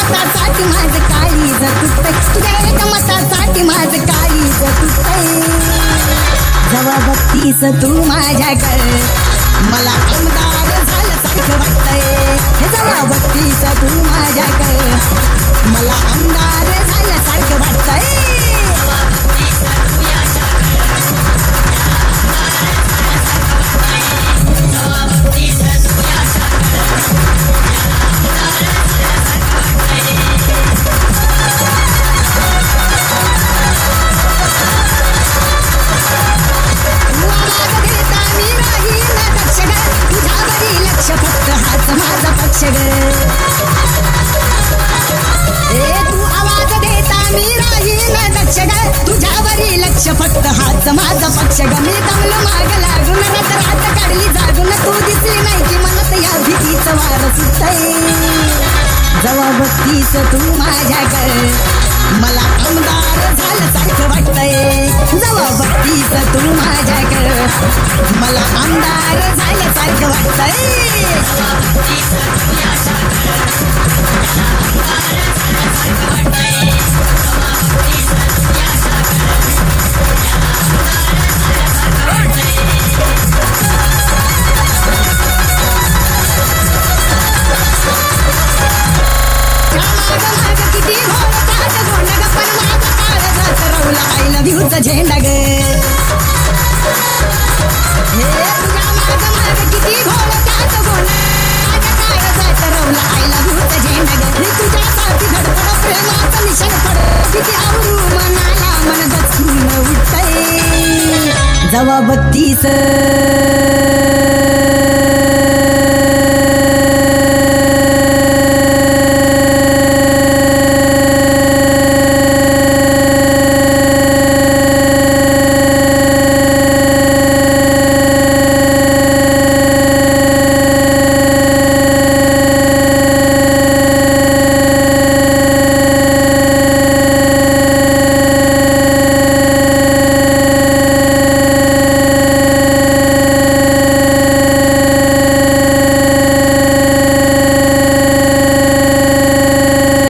मतासाठी माझं काळीज तुटतंय, तुझ्या एक मतासाठी माझं काळीज तुटतंय. जेव्हा बघतीस तू माझ्याकडे मला आमदार झाल्यासारखं वाटतंय. जेव्हा बघतीस तू माझ्याकडे मला आमदार झाल्यासारखं वाटतंय. फक्त हाच माझा पक्ष ग. तू आवाज देता मी राहीन दक्ष ग, तुझ्यावरी लक्ष फक्त हाच माझा पक्ष ग. मी दमलो माग लागून रात काढली जागून, तू दिसली नाही की मनात या भीतीचं वार सुटतंय. जेव्हा बघतीस तू माझ्याकडे मला आमदार झाल्यासारखं वाटतंय. जेव्हा बघतीस तू माझ्याकडे मला आमदार झाल्यासारखं वाटतंय. झेंडा ग तुझ्या माग किती घोळ त्यात गोंड, माझ्या काळजात रवला आय लव्ह यूचा झेंडा ग. मी तुझ्यासाठी धडपड प्रेमाचं निशाण पड, किती आवडू मनाला मन गचून उठतंय. जेव्हा बघतीस